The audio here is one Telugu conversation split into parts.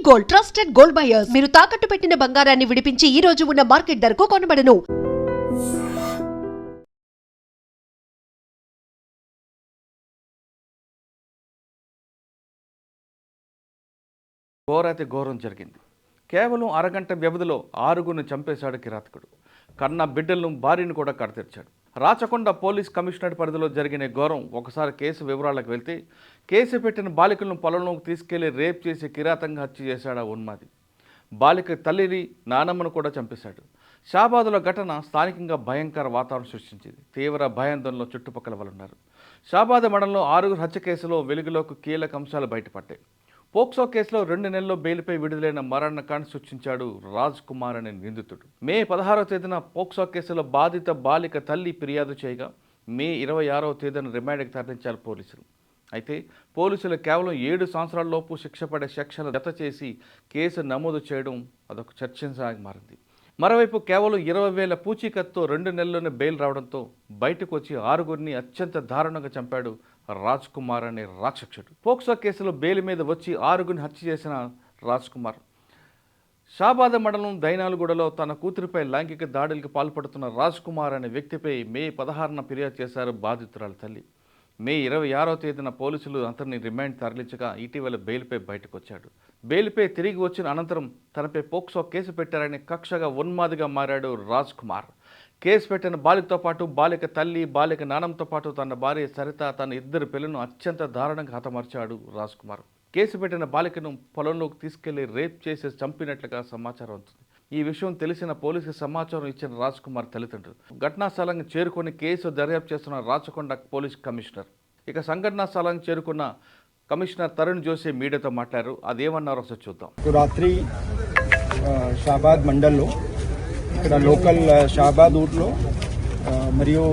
Gold, trusted gold buyers. మీరు తాకట్టు పెట్టిన బంగారాన్ని విడిపించి ఈ రోజు ఉన్న మార్కెట్ ధరకు కొనబడను. ఘోరైతే ఘోరం జరిగింది. కేవలం అరగంట వ్యవధిలో 6గురిని చంపేశాడు కిరాతకుడు. కన్న బిడ్డలను భార్యను కూడా కడతీర్చాడు. రాచకొండ పోలీస్ కమిషనరేట్ పరిధిలో జరిగిన ఘోరం. ఒకసారి కేసు వివరాలకు వెళ్తే, కేసు పెట్టిన బాలికలను పొలంలోకి తీసుకెళ్లి రేప్ చేసి కిరాతంగా హత్య చేశాడు ఆ ఉన్మాది. బాలిక తల్లిని, నానమ్మను కూడా చంపేశాడు. షాబాదుల ఘటన స్థానికంగా భయంకర వాతావరణం సృష్టించింది. తీవ్ర భయాందోళనలో చుట్టుపక్కల వాళ్ళు ఉన్నారు. షాబాద్ మండలంలో 6గురు హత్య కేసులో వెలుగులోకి కీలక అంశాలు బయటపడ్డాయి. పోక్సో కేసులో 2 నెలల్లో బెయిల్పై విడుదలైన మరణకాండ సృష్టించాడు రాజ్ కుమార్ అనే నిందితుడు. మే 16వ తేదీన పోక్సో కేసులో బాధిత బాలిక తల్లి ఫిర్యాదు చేయగా, మే 26వ తేదీన రిమాండ్కి తరలించారు పోలీసులు. అయితే పోలీసులు కేవలం 7 సంవత్సరాల లోపు శిక్ష పడే సెక్షన్లు జత చేసి కేసు నమోదు చేయడం అదొక చర్చనీయాంశంగా మారింది. మరోవైపు కేవలం 20,000 పూచీకత్తుతో 2 నెలల్లోనే బెయిల్ రావడంతో బయటకు వచ్చి 6గురిని అత్యంత దారుణంగా చంపాడు రాజ్ కుమార్ అనే రాక్షసుడు. పోక్సో కేసులో బెయిల్ మీద వచ్చి 6గురిని హత్య చేసిన రాజ్ కుమార్ షాబాద్ మండలం దైనాలగూడలో తన కూతురిపై లైంగిక దాడులకు పాల్పడుతున్న రాజ్ కుమార్ అనే వ్యక్తిపై మే 16న ఫిర్యాదు చేశారు బాధితురాల తల్లి. మే 26వ తేదీన పోలీసులు అతన్ని రిమాండ్ తరలించగా ఇటీవల బెయిల్పై బయటకు వచ్చాడు. బెయిల్పై తిరిగి వచ్చిన అనంతరం తనపై పోక్సో కేసు పెట్టారని కక్షగా ఉన్మాదిగా మారాడు రాజ్ కుమార్. కేసు పెట్టిన బాలికతో పాటు బాలిక తల్లి, బాలిక నానంతో పాటు తన భార్య సరిత, తన 2 పిల్లలను అత్యంత దారుణంగా హతమార్చాడు రాజ్ కుమార్. కేసు పెట్టిన బాలికను పొలంలోకి తీసుకెళ్లి రేప్ చేసి చంపినట్లుగా సమాచారం అవుతుంది. ఈ విషయం తెలిసిన పోలీసుకు సమాచారం ఇచ్చిన రాజ్ కుమార్ తల్లిదండ్రులు ఘటనా స్థలానికి చేరుకుని కేసు దర్యాప్తు చేస్తున్న రాచకొండ పోలీస్ కమిషనర్. ఇక సంఘటనా స్థలానికి చేరుకున్న కమిషనర్ తరుణ్ జోషి మీడియాతో మాట్లాడారు. అదేమన్నారో ఒకసారి చూద్దాం. రాత్రి షాబాద్ మండల్లో ఇక్కడ లోకల్ షాబాద్ ఊర్లో మరియు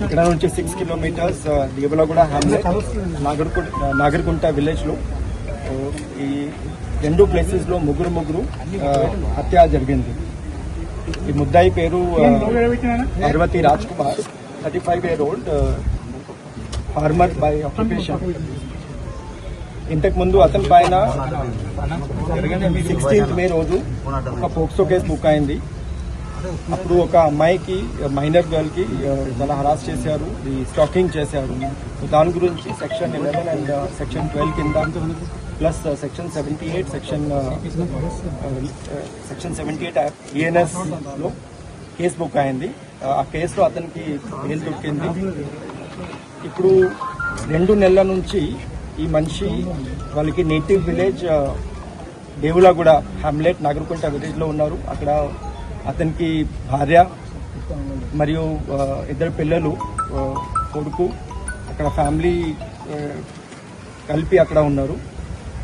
ఇక్కడ నుంచి 6 కిలోమీటర్స్ దేవలగూడ హ్యామ్లెట్, నాగర్కుంట విలేజ్లో ఈ 2 ప్లేసెస్లో ముగ్గురు హత్య జరిగింది. ఈ ముద్దాయి పేరు Parvathi Raj Kumar, 35 year old, farmer by occupation. ఇంతకు ముందు అతని పైన 16th మే రోజు ఒక పోక్సో కేసు బుక్ అయింది. అప్పుడు ఒక అమ్మాయికి, మైనర్ గర్ల్కి చాలా హరాస్ చేశారు, స్టాకింగ్ చేశారు. దాని గురించి సెక్షన్ 11 అండ్ సెక్షన్ 12 కింద ప్లస్ సెక్షన్ 78 సెక్షన్ 78 ENSలో కేసు బుక్ అయింది. ఆ కేసులో అతనికి బెయిల్ దొరికింది. ఇప్పుడు 2 నెలల నుంచి ఈ మనిషి వాళ్ళకి నేటివ్ విలేజ్ దేవులగూడ హ్యామ్లెట్, నాగర్కుంట విలేజ్లో ఉన్నారు. అక్కడ అతనికి భార్య మరియు 2 పిల్లలు, కొడుకు, అక్కడ ఫ్యామిలీ కలిపి అక్కడ ఉన్నారు.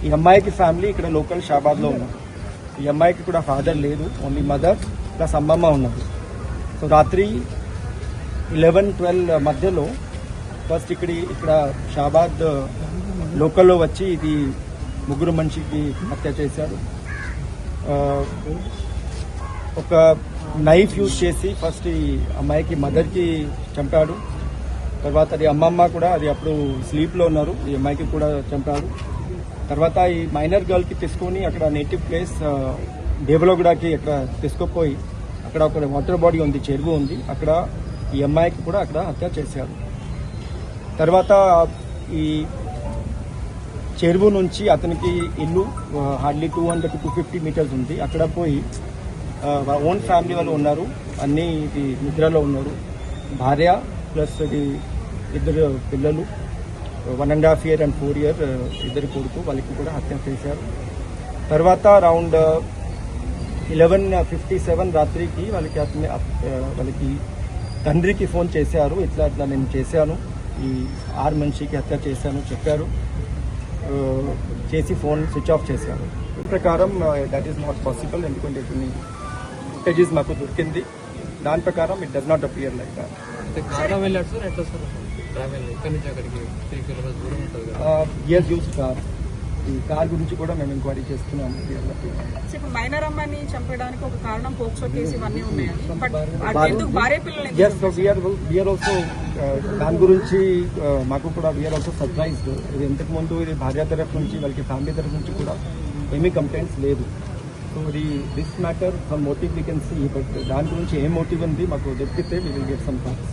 ఈ అమ్మాయికి ఫ్యామిలీ ఇక్కడ లోకల్ షాబాద్లో ఉన్నారు. ఈ అమ్మాయికి కూడా ఫాదర్ లేదు, ఓన్లీ మదర్ ప్లస్ అమ్మమ్మ ఉన్నారు. సో రాత్రి 11-12 మధ్యలో ఫస్ట్ ఇక్కడ షాబాద్ లోకల్లో వచ్చి ఇది ముగ్గురు మనిషికి హత్య చేశారు. ఒక నైఫ్ యూజ్ చేసి ఫస్ట్ ఈ అమ్మాయికి మదర్కి చంపాడు. తర్వాత అది అమ్మమ్మ కూడా, అది అప్పుడు స్లీప్లో ఉన్నారు, ఈ అమ్మాయికి కూడా చంపాడు. తర్వాత ఈ మైనర్ గర్ల్కి తీసుకొని అక్కడ నేటివ్ ప్లేస్ దేవలగూడకి అక్కడ తీసుకుపోయి అక్కడ ఒక వాటర్ బాడీ ఉంది, చెరువు ఉంది, అక్కడ ఈ అమ్మాయికి కూడా అక్కడ హత్య చేశారు. తర్వాత ఈ చెరువు నుంచి అతనికి ఇల్లు హార్డ్లీ 200 to 250 మీటర్స్ ఉంది. అక్కడ పోయి ఓన్ ఫ్యామిలీ వాళ్ళు ఉన్నారు, అన్ని ఇది నిద్రలో ఉన్నారు. భార్య ప్లస్ ఇది 2 పిల్లలు, 1.5 year and 4 year 2 కొడుకు, వాళ్ళకి కూడా హత్య చేశారు. తర్వాత అరౌండ్ 11:57 రాత్రికి వాళ్ళకి తండ్రికి ఫోన్ చేశారు, ఇట్లా నేను చేశాను, ఈ 6 మనిషికి హత్య చేశాను చెప్పారు. చేసి ఫోన్ స్విచ్ ఆఫ్ చేశారు. ఈ ప్రకారం దట్ ఈస్ నాట్ పాసిబుల్, ఎందుకంటే కొన్ని ఫుటేజెస్ మాకు దొరికింది. దాని ప్రకారం it does not appear like that. Use car, ఈ కార్ గురించి కూడా మేము ఎంక్వైరీ చేస్తున్నాము. మైనర్ అమ్మాయిని చంపడానికి ఒక కారణం పోక్సో కేసు ఇవన్నీ ఉన్నాయి. దాని గురించి మాకు కూడా వీఆర్ ఆల్సో సర్ప్రైజ్డ్. ఇది ఇంతకు ముందు ఇది భార్య తరఫు నుంచి, వాళ్ళకి ఫ్యామిలీ తరఫు నుంచి కూడా ఏమీ కంప్లైంట్స్ లేదు. So this matter some motive we can see, but దాని గురించి ఏం మోటివ్ ఉంది మాకు దొరికితే we will get some thoughts.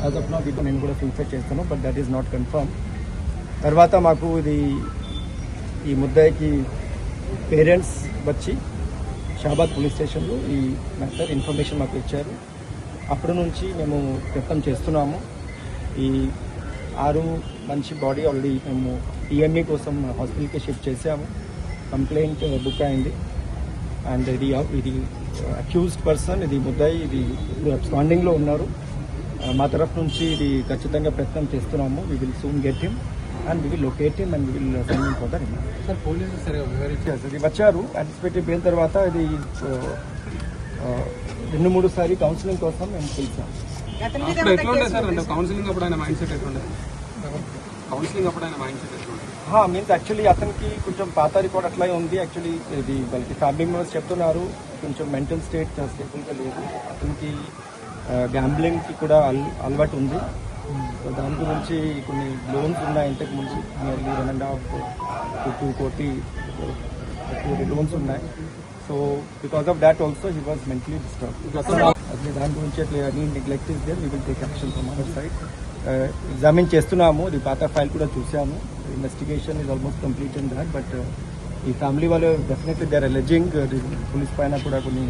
As of now నేను కూడా ఫిల్ఫర్ చేస్తాను, but that is not confirm. తర్వాత మాకు ఈ ముద్దాయికి పేరెంట్స్ వచ్చి షాబాద్ పోలీస్ స్టేషన్లో ఈ మ్యాటర్ ఇన్ఫర్మేషన్ మాకు ఇచ్చారు. అప్పటి నుంచి మేము వ్యక్తం చేస్తున్నాము. ఈ 6 మంచి బాడీ ఆల్రెడీ మేము ఈఎంఈ కోసం హాస్పిటల్కి షిఫ్ట్ చేసాము. కంప్లైంట్ బుక్ అయింది. అండ్ ఇది అక్యూజ్డ్ పర్సన్, ఇది ముద్దాయి, ఇది ఇప్పుడు అబ్స్కాండింగ్లో ఉన్నారు. మా తరఫు నుంచి ఇది ఖచ్చితంగా ప్రయత్నం చేస్తున్నాము. We will soon get him and we will locate him and we will send him for the remand. Sir పోలీసులు ఇది వచ్చారు యాంటిసిపేటెడ్ బెయిల్ తర్వాత. ఇది 2-3 సారి కౌన్సిలింగ్ కోసం మేము పిలిచాం. అతని మీద అప్పుడు ఎట్లా ఉండే సార్? అంటే కౌన్సిలింగ్ అప్పుడు ఆయన మైండ్ సెట్ ఎట్లుండే? కౌన్సిలింగ్ అప్పుడు ఆయన మైండ్ సెట్ ఎట్లుండే? మీన్స్ యాక్చువల్లీ అతనికి కొంచెం పాత రికార్డ్ అట్లా ఉంది. యాక్చువల్లీ ఇది వాళ్ళకి ఫ్యామిలీ మెంబర్స్ చెప్తున్నారు కొంచెం మెంటల్ స్టేట్ స్టేబుల్గా లేదు. అతనికి గ్యాంబ్లింగ్కి కూడా అలవాటు ఉంది. సో దాని గురించి కొన్ని లోన్స్ ఉన్నాయి. ఇంతకు ముందు నియర్లీ 1.5 to 2 కోటి లోన్స్ ఉన్నాయి. So because of that also he was mentally disturb. అసలు దాని గురించి అట్లా any neglect is there, we will take action from our side. Examine చేస్తున్నాము. ఇది పాత ఫైల్ కూడా చూసాము. Investigation is almost complete in that. But ఈ ఫ్యామిలీ వాళ్ళు definitely they are alleging police పైన కూడా కొన్ని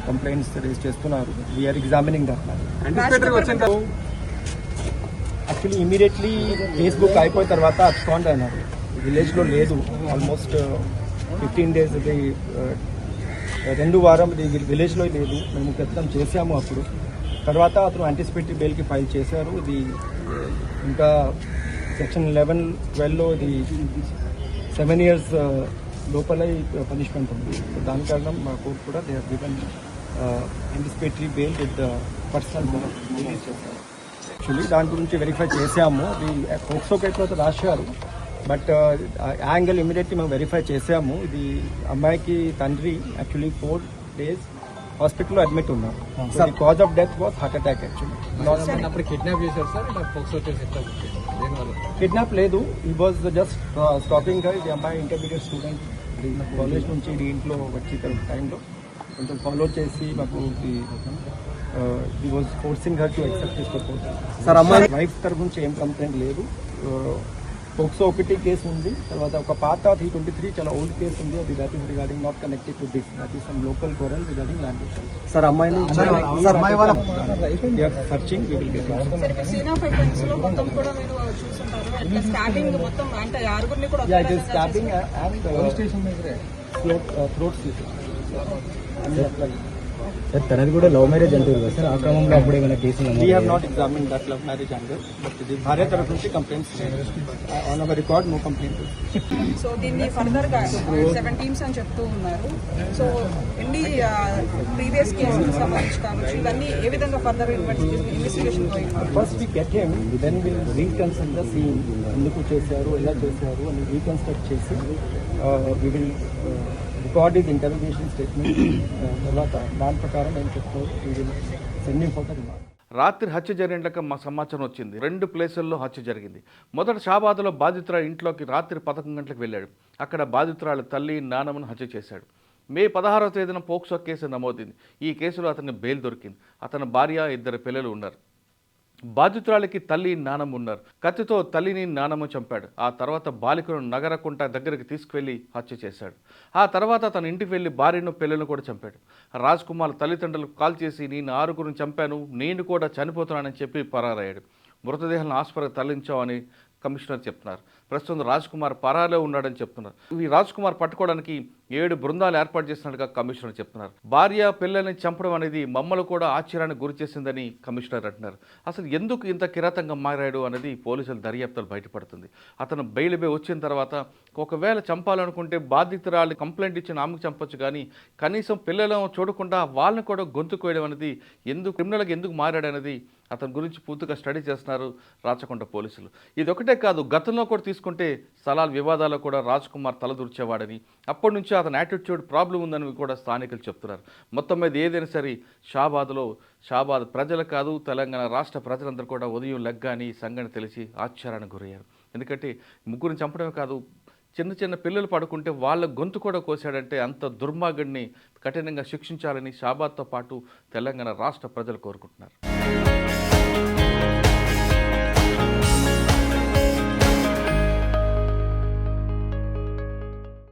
కంప్లైంట్స్ రేజ్ చేస్తున్నారు. We are examining that. Actually immediately Facebook అయిపోయిన తర్వాత అబ్స్కాండ్ అయినారు. విలేజ్లో లేదు. ఆల్మోస్ట్ 15 days ఇది 2 వారం ఇది విలేజ్లో లేదు. మేము ప్రయత్నం చేసాము అప్పుడు. తర్వాత అతను యాంటిసిపేటరీ బెయిల్కి ఫైల్ చేశారు. ఇది ఇంకా సెక్షన్ 11-12లో ఇది 7 years లోపల పనిష్మెంట్ ఉంది. దాని కారణం మా కోర్టు కూడా they have given anticipatory bail with personal release చేశారు. యాక్చువల్లీ దాని గురించి వెరిఫై చేసాము. అది పోక్సో కేసులో రాశారు. బట్ యాంగిల్ ఇమీడియట్లీ మేము వెరిఫై చేసాము. ఇది అమ్మాయికి తండ్రి యాక్చువల్లీ 4 days హాస్పిటల్లో అడ్మిట్ ఉన్నారు. Cause of death was heart attack. Actually అప్పుడు కిడ్నాప్ చేశారు సార్? పోక్సో కేసు ఎట్లా? కిడ్నాప్ లేదు. ఈ వాజ్ జస్ట్ స్టాపింగ్. ఇది అమ్మాయి ఇంటర్మీడియట్ స్టూడెంట్. కాలేజ్ నుంచి ఇది ఇంట్లో వచ్చి టైంలో కొంచెం ఫాలో చేసి మాకు ఈ was forcing her to accept this proposal. Sir అమ్మాయి వైఫ్ తరఫు నుంచి ఏం కంప్లైంట్ లేదు. పోక్సో 1 కేసు ఉంది. తర్వాత ఒక పాత 323 చాలా ఓల్డ్ కేసు ఉంది. అది that is regarding not connected to this. That is some local quarrel regarding land issues. Sir అమ్మాయిని సర్చింగ్ వి విల్ గెట్. సరే, ఇప్పుడు సీన్ ఆఫ్ ఎఫెన్స్ లో మొత్తం కూడా మీరు చూసుంటారు. అంటే స్టాబింగ్ మొత్తం అంటే 6 కూడా yeah it is stabbing and station throat slit. Sir తనది కూడా లవ్ మ్యారేజ్ అంటారు కదా సార్? ఆ క్రమంలో అప్పుడు ఏమైనా కేసులు we have not examine that love marriage under. But ఇది భార్య తరఫు నుంచి complaints on our record no complaint. So దీన్ని ఫర్దర్ గా 7 teams అని చెప్తూ ఉన్నారు. సో ఎన్ని ప్రీవియస్ కేసులకు సంబంధించి కావచ్చు ఇవన్నీ ఏ విధంగా further investigation first we get him, then will reconstruct the scene. ఎందుకు చేశారు, ఎలా చేశారు అని రీకన్స్ట్రక్ట్ చేసి we will record is intervention statement. తర్వాత దాని ప్రకారం ఏం చెప్తారు we will send him for the remand. రాత్రి హత్య జరిగినాక మా సమాచారం వచ్చింది. 2 ప్లేసుల్లో హత్య జరిగింది. మొదట షాబాద్లో బాధితురాలు ఇంట్లోకి రాత్రి 11 గంటలకు వెళ్ళాడు. అక్కడ బాధితురాలు తల్లి నాన్నమ్మను హత్య చేశాడు. మే 16వ తేదీన పోక్సో కేసు నమోదైంది. ఈ కేసులో అతనికి బెయిల్ దొరికింది. అతని భార్య 2 పిల్లలు ఉన్నారు. బాధితురాలికి తల్లి నానమ్మ ఉన్నారు. కత్తితో తల్లిని నానమ్మ చంపాడు. ఆ తర్వాత బాలికను నగరకుంట దగ్గరికి తీసుకువెళ్లి హత్య చేశాడు. ఆ తర్వాత తన ఇంటికి వెళ్లి భార్యను పిల్లలను కూడా చంపాడు. రాజ్ కుమార్ తల్లిదండ్రులకు కాల్ చేసి నేను 6 చంపాను, నేను కూడా చనిపోతున్నానని చెప్పి పరారయ్యాడు. మృతదేహాలను ఆసుపత్రికి తరలించామని కమిషనర్ చెప్తున్నారు. ప్రస్తుతం రాజ్ కుమార్ పరాలో ఉన్నాడని చెప్తున్నారు. ఈ రాజ్ కుమార్ పట్టుకోవడానికి 7 బృందాలు ఏర్పాటు చేసినట్టుగా కమిషనర్ చెప్తున్నారు. భార్య పిల్లల్ని చంపడం అనేది మమ్మల్ని కూడా ఆశ్చర్యానికి గురి చేసిందని కమిషనర్ అంటున్నారు. అసలు ఎందుకు ఇంత కిరాతంగా మారాడు అనేది పోలీసుల దర్యాప్తులు బయటపడుతుంది. అతను బెయిల్ వచ్చిన తర్వాత ఒకవేళ చంపాలనుకుంటే బాధితురాలు కంప్లైంట్ ఇచ్చిన ఆమెకు చంపొచ్చు, కానీ కనీసం పిల్లలను చూడకుండా వాళ్ళని కూడా గొంతు కోయడం అనేది ఎందుకు క్రిమినల్గా ఎందుకు మారాడు అనేది అతని గురించి పూర్తిగా స్టడీ చేస్తున్నారు రాచకొండ పోలీసులు. ఇది ఒకటే కాదు, గతంలో కూడా తీసుకుంటే స్థలాల వివాదాల్లో కూడా రాజ్ కుమార్ తలదూర్చేవాడని, అప్పటి నుంచి అతని యాటిట్యూడ్ ప్రాబ్లం ఉందని కూడా స్థానికులు చెప్తున్నారు. మొత్తం మీద ఏదైనా సరే షాబాద్ ప్రజలు కాదు, తెలంగాణ రాష్ట్ర ప్రజలందరూ కూడా ఉదయం లెగ్గాని ఈ సంఘటన తెలిసి ఆశ్చర్యానికి గురయ్యారు. ఎందుకంటే ముగ్గురిని చంపడమే కాదు, చిన్న చిన్న పిల్లలు పడుకుంటే వాళ్ళ గొంతు కూడా కోసాడంటే అంత దుర్మార్గుడిని కఠినంగా శిక్షించాలని షాబాద్తో పాటు తెలంగాణ రాష్ట్ర ప్రజలు కోరుకుంటున్నారు.